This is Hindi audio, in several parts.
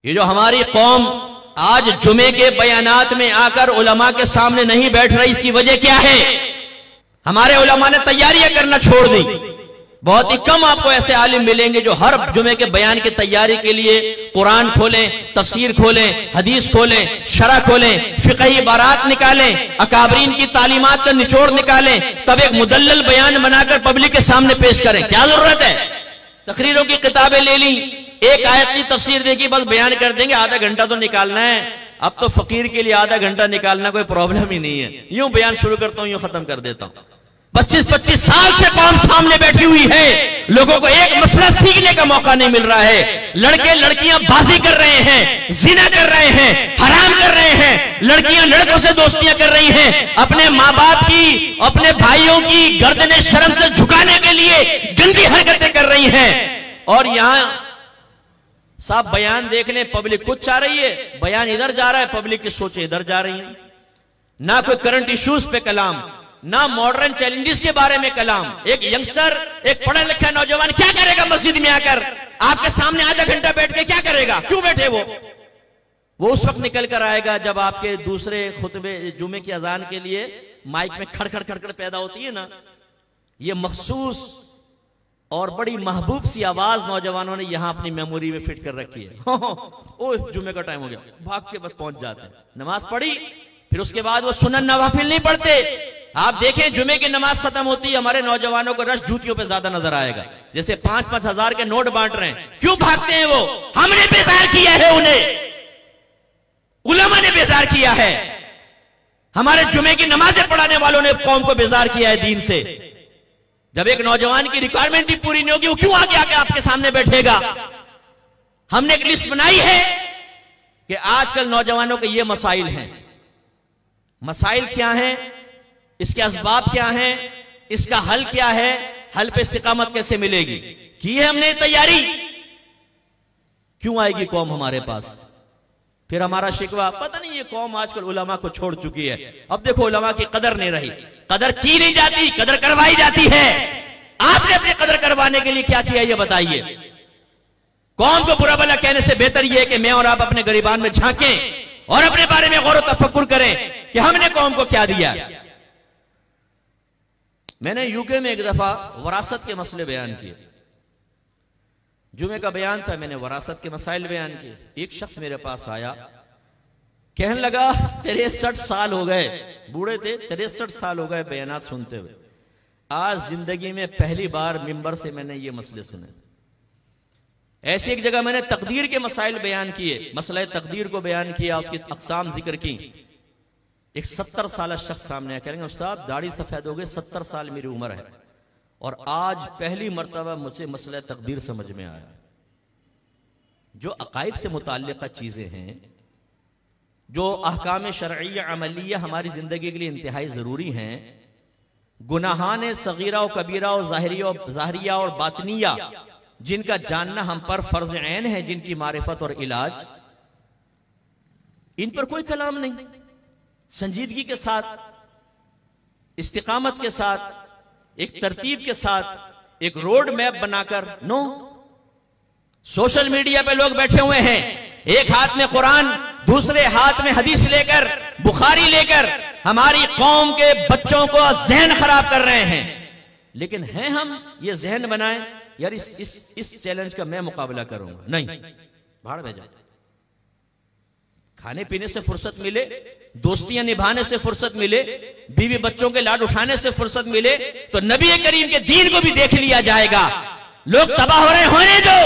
ये जो हमारी कौम आज जुमे के बयानात में आकर उलमा के सामने नहीं बैठ रही, इसकी वजह क्या है? हमारे उलमा ने तैयारियां करना छोड़ दी। बहुत ही कम आपको ऐसे आलिम मिलेंगे जो हर जुमे के बयान की तैयारी के लिए कुरान खोलें, तफसीर खोलें, हदीस खोलें, शरा खोलें, फिक़ही इबारात निकालें, अकाबरीन की तालीमात का निचोड़ निकालें, तब एक मुदल्लल बयान बनाकर पब्लिक के सामने पेश करें। क्या जरूरत है? तकरीरों की किताबें ले ली, एक आयत की तफसीर देखी, बस बयान कर देंगे, आधा घंटा तो निकालना है। अब तो फकीर के लिए आधा घंटा निकालना कोई प्रॉब्लम ही नहीं है। यूं बयान शुरू करता हूं, यूं खत्म कर देता हूं। 25-25 साल से कौम सामने बैठी हुई है, लोगों को एक मसला सीखने का मौका नहीं मिल रहा है। लड़के लड़कियां बाजी कर रहे हैं, जिना कर रहे हैं, हराम कर रहे हैं, लड़कियां लड़कों से दोस्तियां कर रही हैं, अपने माँ बाप की, अपने भाइयों की गर्दनें शर्म से झुकाने के लिए गंदी हरकतें कर रही हैं। और यहां साहब बयान देख लें, पब्लिक कुछ चाह रही है, बयान इधर जा रहा है, पब्लिक की सोचें इधर जा रही है। ना कोई करंट इश्यूज पे कलाम, ना मॉडर्न चैलेंजेस के बारे में कलाम। एक यंगस्टर, एक पढ़ा लिखा नौजवान क्या करेगा मस्जिद में आकर? आपके सामने आधा घंटा बैठ के क्या करेगा? क्यों बैठे वो उस वक्त निकल कर आएगा जब आपके दूसरे खुतबे जुमे की अजान के लिए माइक में खड़खड़ खड़खड़ पैदा होती है ना। ये मखसूस और बड़ी महबूब सी आवाज नौजवानों ने यहां अपनी मेमोरी में फिट कर रखी है। ओ जुमे का टाइम हो गया, भाग के बस पहुंच जाते हैं। नमाज पढ़ी, फिर उसके बाद वो सुनन नवाफिल नहीं पढ़ते। आप देखें जुमे की नमाज खत्म होती है, हमारे नौजवानों को रश जूतियों पे ज्यादा नजर आएगा, जैसे 5-5 हजार के नोट बांट रहे हैं। क्यों भागते हैं वो? हमने बेजार किया है उन्हें, उलमा ने बेजार किया है, हमारे जुमे की नमाजें पढ़ाने वालों ने कौम को बेजार किया है दीन से। जब एक नौजवान की रिक्वायरमेंट भी पूरी नहीं होगी, वो क्यों आगे आके आपके सामने बैठेगा? हमने एक लिस्ट बनाई है कि आजकल नौजवानों के ये मसाइल हैं। मसाइल क्या हैं, इसके असबाब क्या हैं, इसका हल क्या है, हल पे इस्तिकामत कैसे मिलेगी, की है हमने तैयारी। क्यों आएगी कौम हमारे पास? फिर हमारा शिकवा, पता नहीं ये कौम आजकल उलमा को छोड़ चुकी है। अब देखो उलमा की कदर नहीं रही, कदर की नहीं जाती, कदर करवाई जाती है। आपने अपनी कदर करवाने के लिए क्या किया ये बताइए। कौम को बुरा भला कहने से बेहतर यह है कि मैं और आप अपने गरीबान में झांकें और अपने बारे में गौर तफक्कुर करें कि हमने कौम को क्या दिया। मैंने यूके में एक दफा वरासत के मसले बयान किए। जुमे का बयान था, मैंने वरासत के मसाइल बयान किए। एक शख्स मेरे पास आया, कहने लगा 63 साल हो गए, बूढ़े थे, 63 साल हो गए बयानात सुनते हुए, आज जिंदगी में पहली बार मिंबर से मैंने ये मसले सुने। ऐसी एक जगह मैंने तकदीर के मसाइल बयान किए, मसला तकदीर को बयान किया, उसकी अक़साम जिक्र की। एक 70 साल शख्स सामने आया, कहेंगे साहब दाढ़ी सफेद हो गई, 70 साल मेरी उम्र है और आज पहली मर्तबा मुझे मसला तकदीर समझ में आया। जो अकायद से मुताल्लिक़ा चीजें हैं, जो अहकाम शरइया अमलिया हमारी जिंदगी के लिए इंतहाई जरूरी हैं, गुनाहान सगीरा और कबीरा और ज़ाहिरिया और बातनिया, जिनका जानना हम पर फर्ज ऐन है, जिनकी मारिफत और इलाज, इन पर कोई कलाम नहीं। संजीदगी के साथ, इस्तिकामत के साथ, एक तरतीब के साथ, एक रोड मैप बनाकर, नो। सोशल मीडिया पे लोग बैठे हुए हैं, एक हाथ में कुरान, दूसरे हाथ में हदीस लेकर, बुखारी लेकर हमारी कौम के बच्चों को जहन खराब कर रहे हैं। लेकिन हैं हम ये जहन बनाएं यार इस चैलेंज का मैं मुकाबला करूंगा, नहीं, भाड़ में जाओ। खाने पीने से फुर्सत मिले, दोस्तियां निभाने से फुर्सत मिले, बीवी बच्चों के लाड उठाने से फुर्सत मिले, तो नबी करीम के दीन को भी देख लिया जाएगा। लोग तबाह हो रहे, होने दो,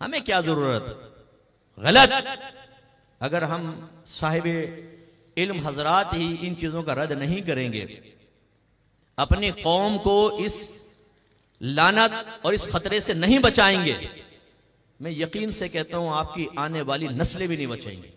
हमें क्या जरूरत। गलत। अगर हम साहिब इल्म हजरात ही इन चीजों का रद्द नहीं करेंगे, अपनी कौम को इस लानत और इस खतरे से नहीं बचाएंगे, मैं यकीन से कहता हूं आपकी आने वाली नस्लें भी नहीं बचेंगी।